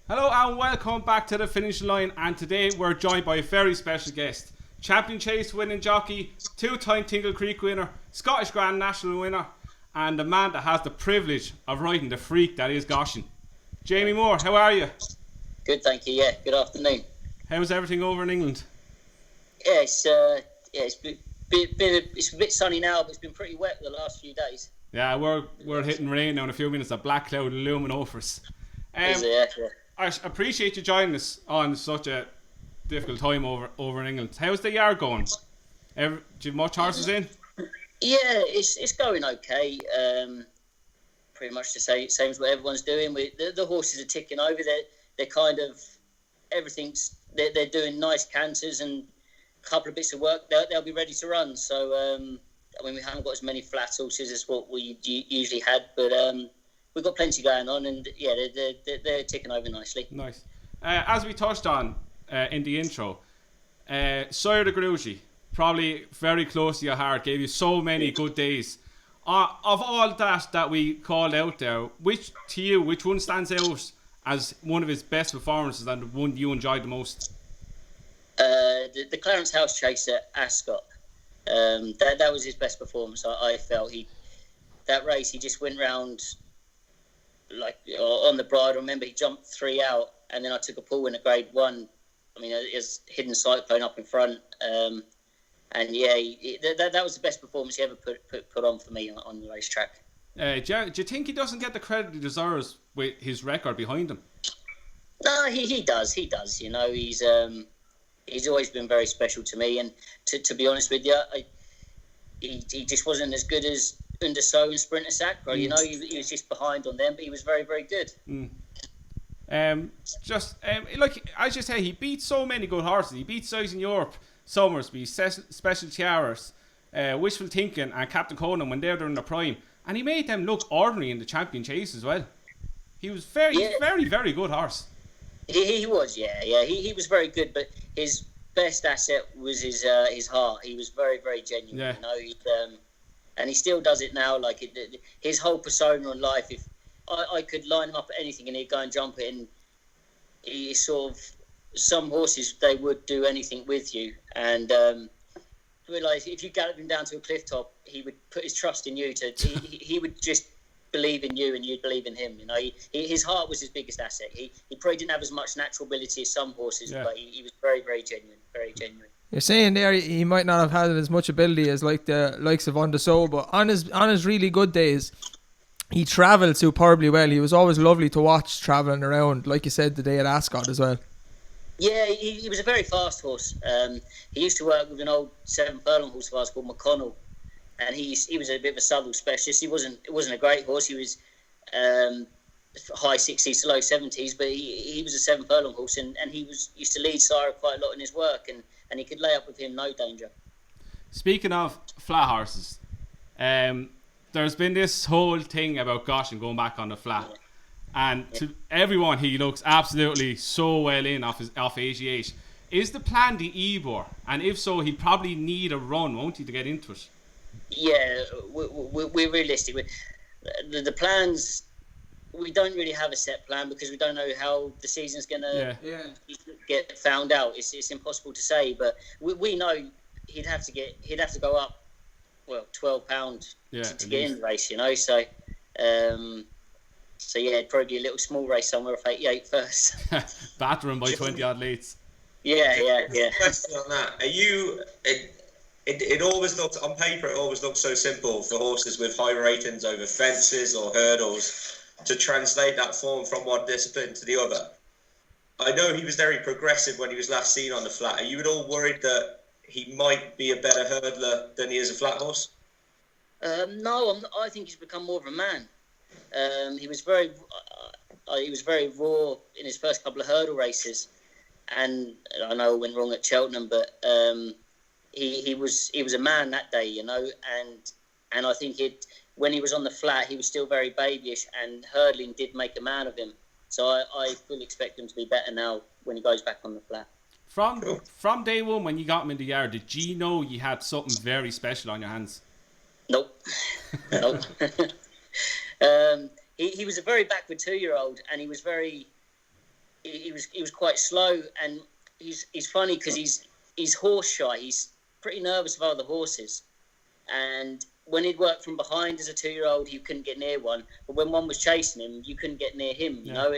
Hello and welcome back to the finish line, and today we're joined by a very special guest. Champion Chase winning jockey, two-time Tingle Creek winner, Scottish Grand National winner, and the man that has the privilege of riding the freak that is Goshen. Jamie Moore, how are you? Good, thank you. Yeah, good afternoon. How's everything over in England? Yeah, it's it's a bit sunny now, but it's been pretty wet the last few days. Yeah, we're hitting rain now in a few minutes. A black cloud looming over us. Yeah. I appreciate you joining us on such a difficult time over in England. How's the yard going? Do you have much horses in? Yeah, it's going okay. Pretty much the same as what everyone's doing. The horses are ticking over. They're kind of everything's. They're doing nice canters and a couple of bits of work. They'll be ready to run. So we haven't got as many flat horses as what we usually had, but we've got plenty going on, and yeah, they're ticking over nicely. Nice. As we touched on in the intro, Sire De Grugy, probably very close to your heart, gave you so many good days. Of all that we called out there, which one stands out as one of his best performances and the one you enjoyed the most? The Clarence House Chase at Ascot. That was his best performance. I felt that race he just went round like on the bridle. I remember he jumped 3 out, and then I took a pull in a Grade 1. I mean, it was hidden cyclone up in front, and yeah, that was the best performance he ever put on for me on the racetrack. Do you think he doesn't get the credit he deserves with his record behind him? No, he does. You know, he's always been very special to me, and to be honest with you, he just wasn't as good as Underso and Sprinter Sacra. You know, he was just behind on them, but he was very, very good. Like as you say, he beat so many good horses. He beat Size in Europe, Somersby, Special Tiaras, Wishful Thinking, and Captain Conan when they were in their prime, and he made them look ordinary in the Champion Chase as well. He was very, very good horse. He was, yeah. He was very good, but his best asset was his heart. He was very, very genuine. Yeah. You know, and he still does it now. Like his whole persona in life. If I could line him up at anything and he'd go and jump it, and he sort of, some horses, they would do anything with you. And realise if you gallop him down to a cliff top, he would put his trust in you. He would just believe in you and you'd believe in him. You know, his heart was his biggest asset. He probably didn't have as much natural ability as some horses, but he was very, very genuine. Very genuine. You're saying there he might not have had as much ability as like the likes of Underso, but on his really good days, he travelled superbly well. He was always lovely to watch travelling around, like you said, the day at Ascot as well. Yeah, he was a very fast horse. He used to work with an old 7 furlong horse of ours called McConnell, and he was a bit of a Southall specialist. It wasn't a great horse. He was high 60s to low 70s, but he was a 7 furlong horse, and he used to lead Sire quite a lot in his work, and he could lay up with him no danger. Speaking of flat horses, there's been this whole thing about Goshen going back on the flat, and to everyone he looks absolutely so well in off 88. Is the plan the Ebor? And if so, he'd probably need a run, won't he, to get into it? Yeah, we're realistic. The plans, we don't really have a set plan because we don't know how the season's going to get found out. It's impossible to say, but we know he'd have to go up, well, £12 to get in the race, you know. So yeah, it'd probably be a little small race somewhere off 88 first. Batter him by 20 odd lates. Yeah. Question on that: Are you? It always looks on paper. It always looks so simple for horses with high ratings over fences or hurdles to translate that form from one discipline to the other. I know he was very progressive when he was last seen on the flat. Are you at all worried that he might be a better hurdler than he is a flat horse? No, I think he's become more of a man. He was very raw in his first couple of hurdle races, and I know it went wrong at Cheltenham, but he was a man that day, you know, and I think when he was on the flat, he was still very babyish, and hurdling did make a man of him. So I fully expect him to be better now when he goes back on the flat. From day one, when you got him in the yard, did you know you had something very special on your hands? Nope. He was a very backward 2-year-old, and he was very he was quite slow, and he's funny because he's horse shy. He's pretty nervous of other horses, and when he'd work from behind as a 2-year-old, he couldn't get near one. But when one was chasing him, you couldn't get near him, you know.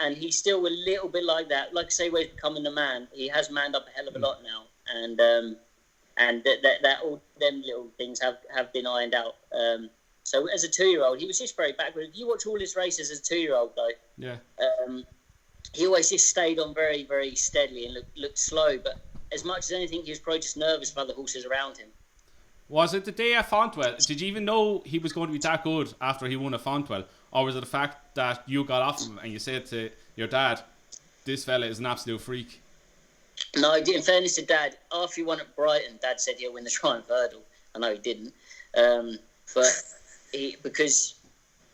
And he's still a little bit like that. Like I say, where he's becoming the man, he has manned up a hell of a lot now, and that all them little things have been ironed out. So as a 2-year-old, he was just very backward. If you watch all his races as a 2-year-old, though, he always just stayed on very, very steadily and looked slow. But as much as anything, he was probably just nervous for other horses around him. Was it the day at Fontwell? Did you even know he was going to be that good after he won at Fontwell? Or was it the fact that you got off him and you said to your dad, this fella is an absolute freak? No, in fairness to Dad, after he won at Brighton, Dad said he'll win the Triumph Hurdle. I know he didn't. But because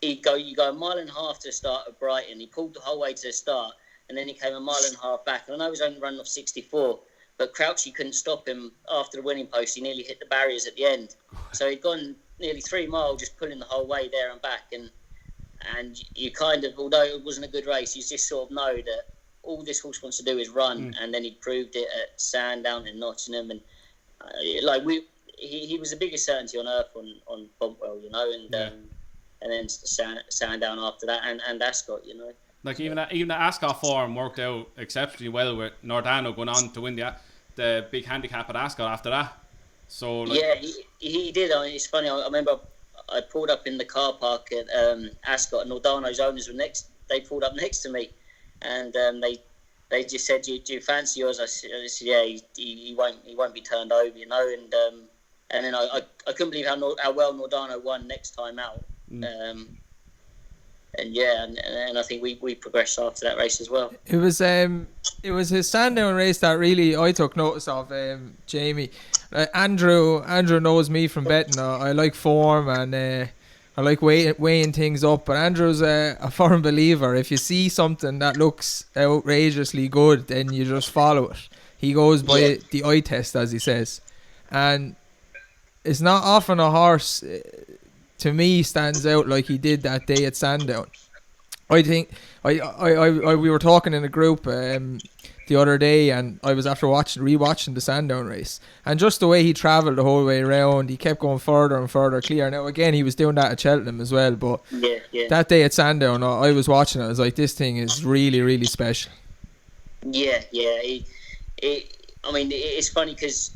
you go a mile and a half to the start at Brighton, he pulled the whole way to the start, and then he came a mile and a half back. And I know he was only running off 64, but Crouchy couldn't stop him after the winning post. He nearly hit the barriers at the end. So he'd gone nearly 3 miles just pulling the whole way there and back. And you kind of, although it wasn't a good race, you just sort of know that all this horse wants to do is run. And then he proved it at Sandown and Nottingham. And he was the biggest certainty on earth on Bontwell, you know, and then Sandown after that, and Ascot, you know. Like even the Ascot form worked out exceptionally well with Nordano going on to win the big handicap at Ascot after that. So he did. I mean, it's funny. I remember I pulled up in the car park at Ascot, and Nordano's owners were next. They pulled up next to me, and they just said, "Do you fancy yours?" I said, "Yeah, he won't be turned over, you know." And then I couldn't believe how well Nordano won next time out. And I think we progressed after that race as well. It was his Sandown race that really I took notice of, Jamie. Andrew knows me from betting. I like form and I like weighing things up. But Andrew's a firm believer. If you see something that looks outrageously good, then you just follow it. He goes by the eye test, as he says. And it's not often a horse, to me, stands out like he did that day at Sandown. I think we were talking in a group the other day, and I was after rewatching the Sandown race, and just the way he travelled the whole way around, he kept going further and further clear. Now again, he was doing that at Cheltenham as well, but that day at Sandown, I was watching it. I was like, this thing is really, really special. Yeah. I mean, it's funny because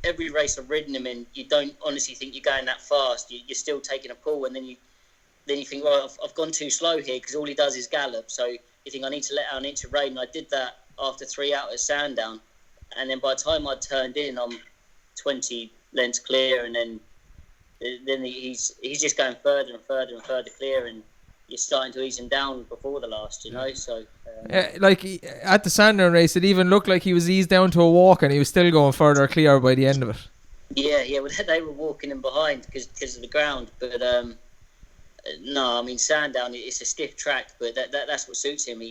every race I've ridden him in, you don't honestly think you're going that fast. You're still taking a pull, and then you think, well, I've gone too slow here, because all he does is gallop. So you think, I need to let out an inch of rain. And I did that after 3 out at Sandown, and then by the time I turned in, I'm 20 lengths clear, and then he's just going further and further and further clear, and you're starting to ease him down before the last, you know. So at the Sandown race, it even looked like he was eased down to a walk, and he was still going further clear by the end of it. Yeah. Well, they were walking him behind because of the ground, but no, I mean, Sandown, it's a stiff track, but that's what suits him.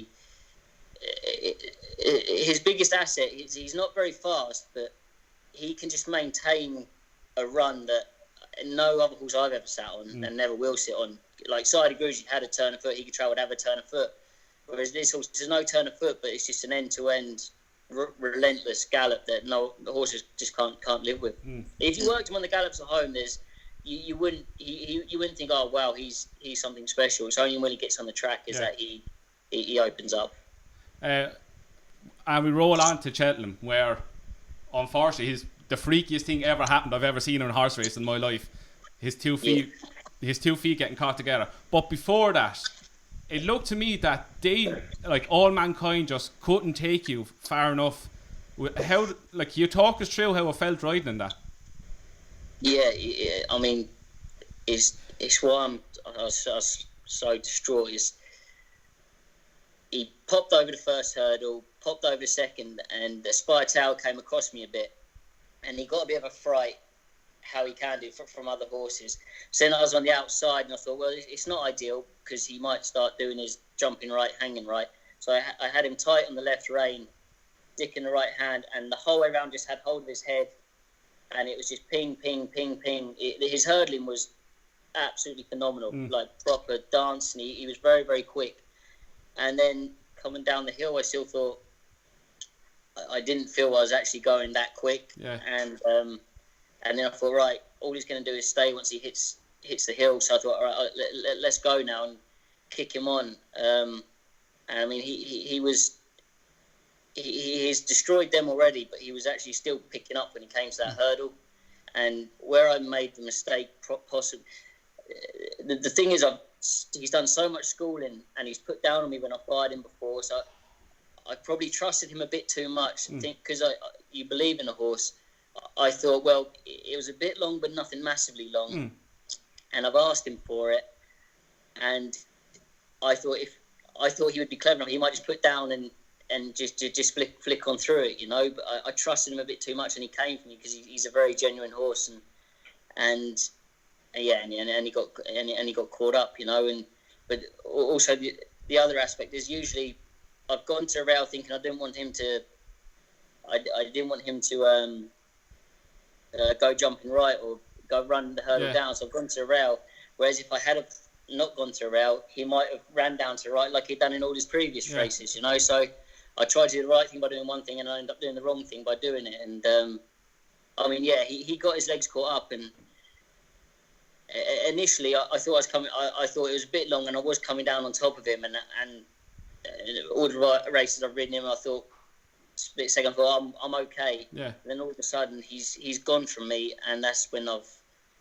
His biggest asset, he's not very fast, but he can just maintain a run that no other horse I've ever sat on and never will sit on. Like Sire De Grugy had a turn of foot, he could travel to have a turn of foot. Whereas this horse, there's no turn of foot, but it's just an end-to-end relentless gallop that the horses just can't live with. If you worked him on the gallops at home, you wouldn't think, oh wow, he's something special. It's only when he gets on the track that he opens up. And we roll on to Cheltenham, where unfortunately he's the freakiest thing ever happened I've ever seen in a horse race in my life. His two feet getting caught together. But before that, it looked to me that they, like all mankind, just couldn't take you far enough. How, like, you talk us through how it felt riding in that? Yeah, I mean, it's why I was so distraught. He popped over the first hurdle, popped over the second, and the Spire Tail came across me a bit, and he got a bit of a fright how he can do from other horses. So then I was on the outside, and I thought, well, it's not ideal because he might start doing his jumping right, hanging right. So I had him tight on the left rein, dick in the right hand, and the whole way around just had hold of his head, and it was just ping, ping, ping, ping. His hurdling was absolutely phenomenal, like proper dancing. He was very, very quick. And then coming down the hill, I still thought I didn't feel I was actually going that quick. Yeah. And then I thought, right, all he's going to do is stay once he hits the hill. So I thought, all right, let's go now and kick him on. And I mean, he's destroyed them already, but he was actually still picking up when he came to that hurdle. And where I made the mistake, possibly, the thing is, he's done so much schooling and he's put down on me when I fired him before. So I probably trusted him a bit too much. I think because you believe in a horse, I thought, well, it was a bit long, but nothing massively long. And I've asked him for it, and I thought he would be clever enough. He might just put down and just flick on through it, you know. But I trusted him a bit too much, and he came for me because he's a very genuine horse, and he got caught up, you know. But also the other aspect is usually I've gone to a rail thinking I didn't want him to go jumping right or go run the hurdle down. So I've gone to a rail. Whereas if I had not gone to a rail, he might have ran down to right like he'd done in all his previous races, you know. So I tried to do the right thing by doing one thing, and I ended up doing the wrong thing by doing it. And I mean, he got his legs caught up, and initially I thought I thought it was a bit long, and I was coming down on top of him, and all the races I've ridden him, I thought. Split second, I thought I'm okay. Yeah. And then all of a sudden he's gone from me, and that's when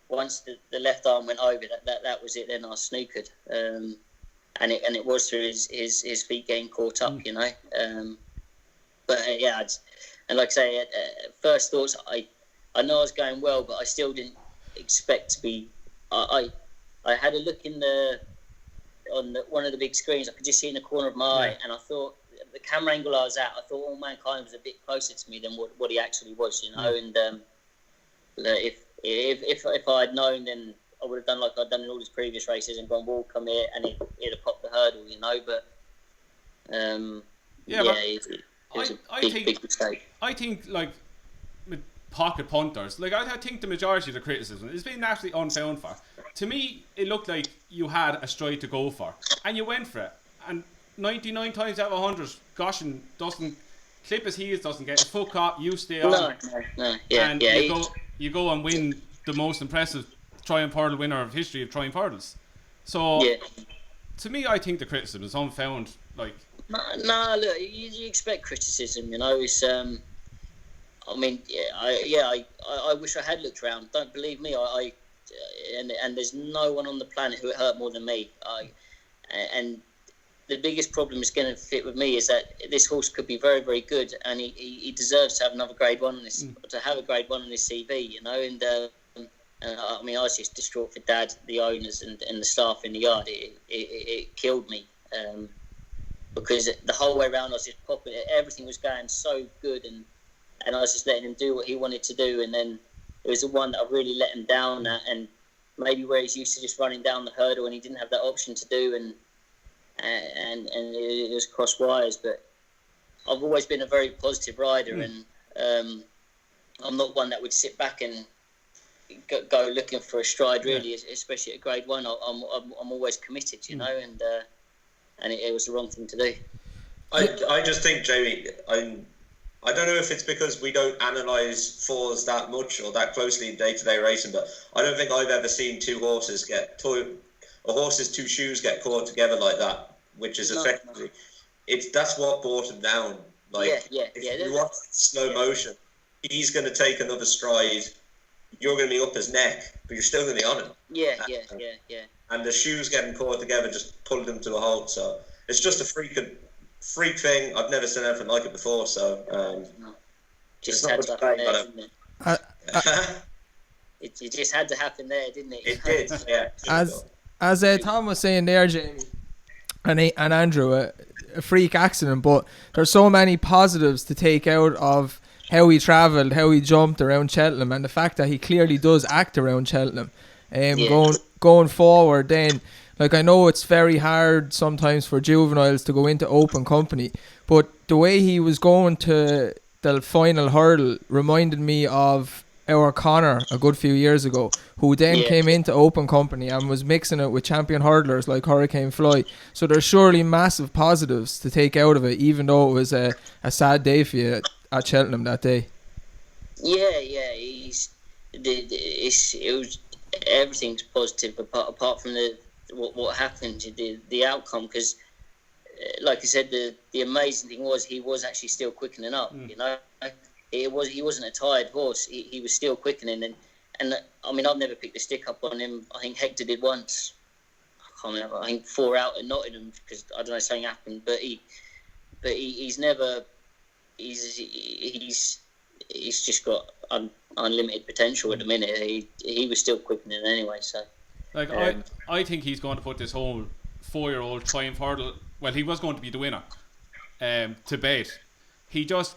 once the left arm went over, that was it. Then I snookered, and it was through his feet getting caught up, you know. But and like I say, first thoughts, I know I was going well, but I still didn't expect to be. I had a look on one of the big screens. I could just see in the corner of my eye, and I thought. The camera angle I was at, I thought All Mankind was a bit closer to me than what he actually was, you know. And if I had known, then I would have done like I'd done in all his previous races and gone, "Well, come here," and he'd have popped the hurdle, you know. But it was a big mistake. I think like with pocket punters, like I think the majority of the criticism is being absolutely unfound for. To me, it looked like you had a stride to go for, and you went for it, and 99 times out of 100, Goshen doesn't clip his heels, doesn't get his foot caught, you stay on. No. And you go and win the most impressive Triumph Hurdle winner of history of Triumph Hurdles. So, to me, I think the criticism is unfound. Like, no, look, you expect criticism, you know. It's I mean, I wish I had looked around. Don't believe me. And there's no one on the planet who it hurt more than me. And the biggest problem is going to fit with me is that this horse could be very, very good, and he deserves to have another Grade 1 on his to have a Grade 1 on his CV, you know. And I mean, I was just distraught for Dad, the owners, and the staff in the yard. It killed me because the whole way around I was just popping. Everything was going so good, and I was just letting him do what he wanted to do. And then it was the one that I really let him down at, and maybe where he's used to just running down the hurdle, and he didn't have that option to do, and it was cross wires. But I've always been a very positive rider, and I'm not one that would sit back and go looking for a stride, really, especially at Grade 1. I'm always committed, you know, and it was the wrong thing to do. I just think, Jamie, I don't know if it's because we don't analyse fours that much or that closely in day-to-day racing, but I don't think I've ever seen two horses a horse's two shoes get caught together like that, which is effectively that's what brought him down. Like, if you watch slow motion, he's going to take another stride. You're going to be up his neck, but you're still going to be on him. Yeah. And the shoes getting caught together just pulled him to a halt. So it's just a freak thing. I've never seen anything like it before. So just had to happen there, didn't it? It just had to happen there, didn't it? It did. Yeah. As Tom was saying there, Jamie, and Andrew, a freak accident, but there's so many positives to take out of how he travelled, how he jumped around Cheltenham, and the fact that he clearly does act around Cheltenham. Going forward, then, like, I know it's very hard sometimes for juveniles to go into open company, but the way he was going to the final hurdle reminded me of our Connor a good few years ago, who then came into open company and was mixing it with champion hurdlers like Hurricane Fly. So there's surely massive positives to take out of it, even though it was a sad day for you at Cheltenham that day. Yeah, it was everything's positive apart from what happened, the outcome, because like I said, the amazing thing was he was actually still quickening up. You know, he wasn't a tired horse. He was still quickening, and I mean, I've never picked a stick up on him. I think Hector did once. I can't remember. I think 4 out at Nottingham because I don't know, something happened. But he's never. He's just got unlimited potential at the minute. He was still quickening anyway. So, like I think he's going to put this whole 4-year-old Triumph Hurdle. Well, he was going to be the winner. To bed. He just,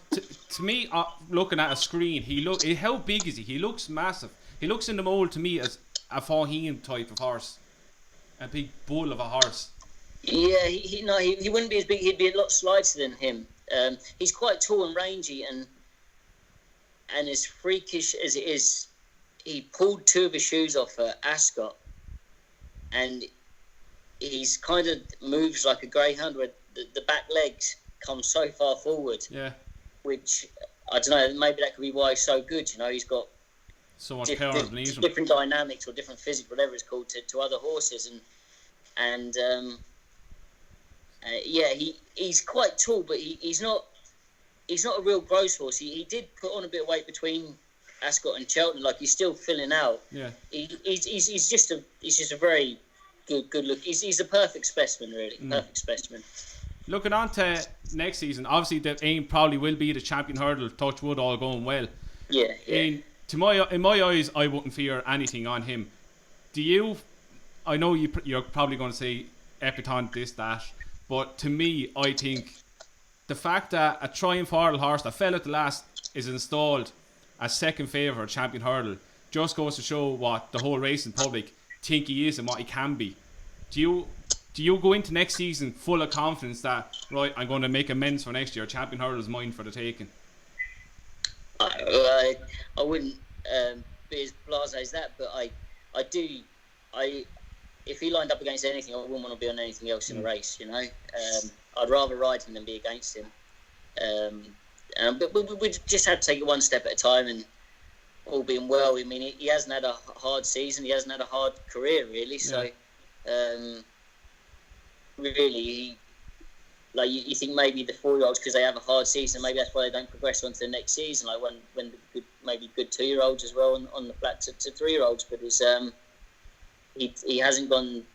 to me, looking at a screen, how big is he? He looks massive. He looks in the mould to me as a Faugheen type of horse, a big bull of a horse. Yeah, he wouldn't be as big. He'd be a lot slighter than him. He's quite tall and rangy, and as freakish as it is, he pulled 2 of his shoes off at Ascot, and he's kind of moves like a greyhound, where the back legs come so far forward. Yeah. Which, I don't know, maybe that could be why he's so good. You know, he's got so much power underneath him. Different dynamics or different physics, whatever it's called, to other horses. And he's quite tall, but he's not a real gross horse. He did put on a bit of weight between Ascot and Cheltenham. Like, he's still filling out. Yeah. He's just a very good look. He's a perfect specimen, really. Perfect specimen. Looking on to next season, obviously the aim probably will be the champion hurdle, touch wood, all going well. Yeah. In my eyes, I wouldn't fear anything on him. Do you? I know you're probably going to say Epiton, this, that, but to me, I think the fact that a Triumph Hurdle horse that fell at the last is installed as second favourite champion hurdle just goes to show what the whole racing public think he is and what he can be. Do you go into next season full of confidence that, right, I'm going to make amends for next year, champion hurdle is mine for the taking? I wouldn't be as blasé as that, but I do. If he lined up against anything, I wouldn't want to be on anything else in the race. You know, I'd rather ride him than be against him. But we just have to take it one step at a time, and all being well. I mean, he hasn't had a hard season. He hasn't had a hard career, really. So. Really, you think maybe the 4-year-olds, because they have a hard season, maybe that's why they don't progress on to the next season. Like when the good 2-year-olds as well on the flat to 3-year-olds. But he hasn't gone.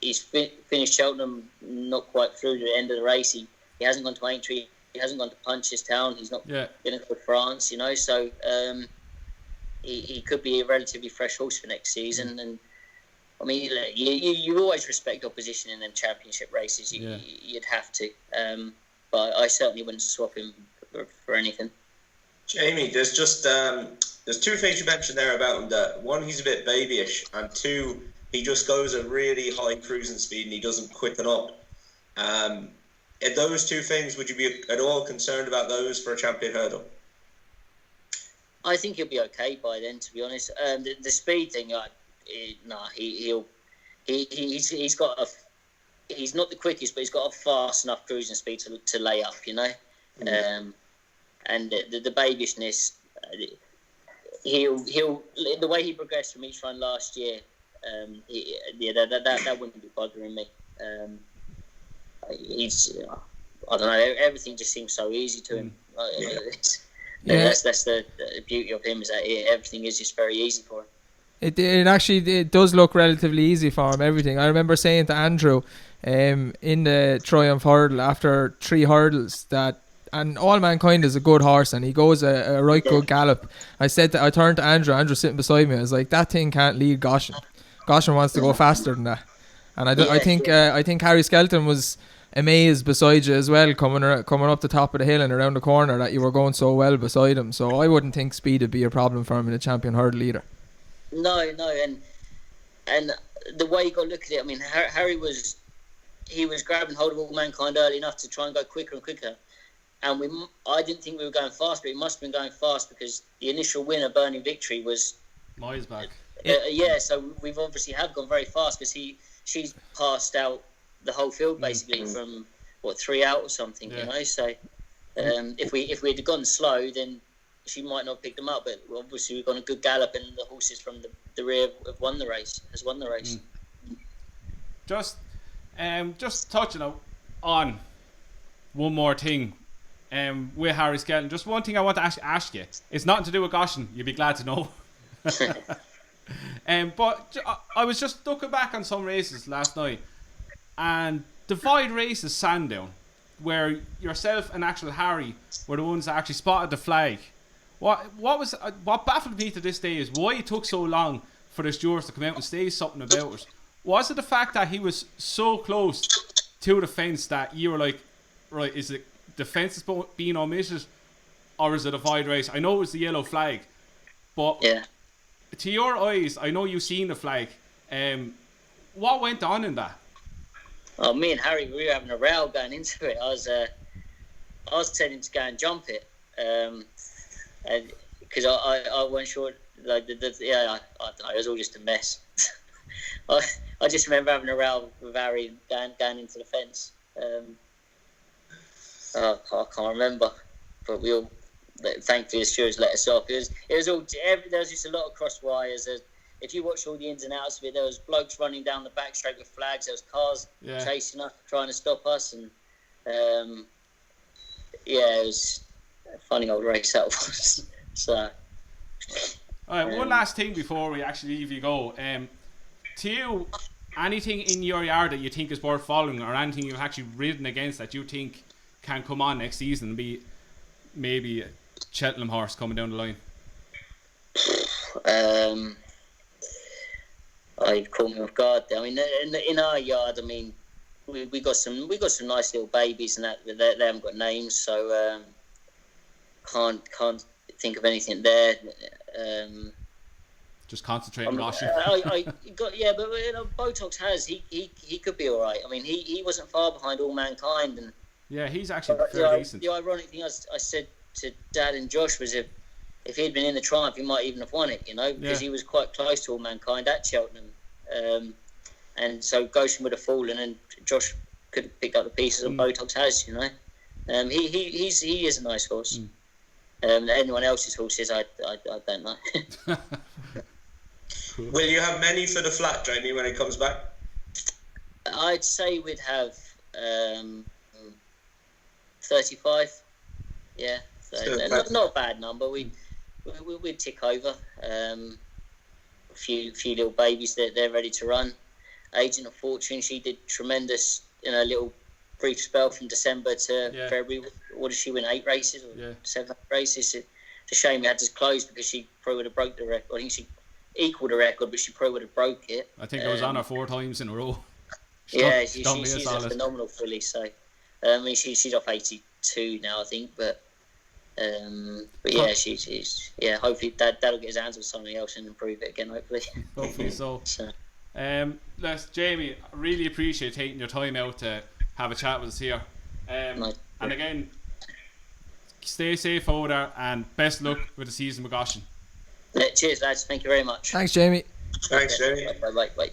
He's finished Cheltenham not quite through the end of the race. He hasn't gone to Aintree. He hasn't gone to Punchestown. He's not been to France. You know, so he could be a relatively fresh horse for next season. And I mean, you always respect opposition in them championship races. You'd have to, but I certainly wouldn't swap him for anything. Jamie, there's just there's 2 things you mentioned there about him. That 1, he's a bit babyish, and 2, he just goes at really high cruising speed and he doesn't quicken up. In those 2 things, would you be at all concerned about those for a champion hurdle? I think he'll be okay by then, to be honest. The speed thing, he's got he's not the quickest, but he's got a fast enough cruising speed to lay up, you know. And the babishness, he'll the way he progressed from each run last year, that wouldn't be bothering me. He's I don't know, everything just seems so easy to him. That's the beauty of him, is that everything is just very easy for him. It actually does look relatively easy for him, everything. I remember saying to Andrew in the Triumph Hurdle after 3 hurdles that, and All Mankind is a good horse and he goes a right good gallop. I turned to Andrew sitting beside me, I was like, that thing can't lead Goshen. Goshen wants to go faster than that. And I think Harry Skelton was amazed beside you as well, coming up the top of the hill and around the corner, that you were going so well beside him. So I wouldn't think speed would be a problem for him in a champion hurdle either. No, and the way you got to look at it, I mean, Harry was grabbing hold of All Mankind early enough to try and go quicker and quicker, and I didn't think we were going fast, but it must have been going fast because the initial winner, Burning Victory, was Moyes back. So we've obviously have gone very fast because she's passed out the whole field basically from 3 out or something, you know. So if we had gone slow, then she might not pick them up. But obviously we've gone a good gallop, and the horses from the rear have won the race. Just touching on one more thing. With Harry Skelton, just one thing I want to ask you. It's nothing to do with Goshen. You'd be glad to know. But I was just looking back on some races last night, and the Void races Sandown, where yourself and actual Harry were the ones that actually spotted the flag. What baffled me to this day is why it took so long for the stewards to come out and say something about it. Was it the fact that he was so close to the fence that you were like, right, is it the fence is being omitted, or is it a Void race? I know it was the yellow flag, but to your eyes, I know you've seen the flag. What went on in that? Oh, me and Harry, we were having a row going into it. I was telling him to go and jump it, and because I wasn't sure. Like it was all just a mess. I just remember having a row with Harry going into the fence. I can't remember, but we all, thankfully, the stewards let us off. It was all. There was just a lot of cross wires. If you watch all the ins and outs of it, there was blokes running down the back straight with flags. There was cars chasing us, trying to stop us, and it was a funny old race that was. So, all right, one last thing before we actually leave you go. To you, anything in your yard that you think is worth following, or anything you've actually ridden against that you think can come on next season and be maybe a Cheltenham horse coming down the line? You caught me off guard there. I mean, in our yard, I mean, we got some nice little babies, and that they haven't got names, so can't think of anything there. Just concentrate on Goshen. But Botox has he could be all right. I mean, he wasn't far behind All Mankind, and he's actually fairly decent. The ironic thing I said to Dad and Josh was if he'd been in the Triumph, he might even have won it, you know, because he was quite close to All Mankind at Cheltenham, and so Goshen would have fallen, and Josh could have picked up the pieces of Botox has, you know. He is a nice horse. Anyone else's horses, I don't know. Cool. Will you have many for the flat, Jamie, when it comes back? I'd say we'd have 35. Yeah, so not a bad number. We'd tick over. A few little babies that they're ready to run. Agent of Fortune, she did tremendous in a little brief spell from December to February. What did she win? 8 races or 7 races? It's a shame we had to close because she probably would have broke the record. I think she equalled the record, but she probably would have broke it. I think it was on her 4 times in a row. She's a phenomenal filly. So I mean, she's off 82 now, I think, but yeah, she's hopefully that'll get his hands on something else and improve it again. Hopefully so. Jamie, I really appreciate taking your time out to have a chat with us here. And again, stay safe over there, and best luck with the season with Goshen. Cheers, lads. Thank you very much. Thanks, Jamie. Thanks, Jamie. Bye.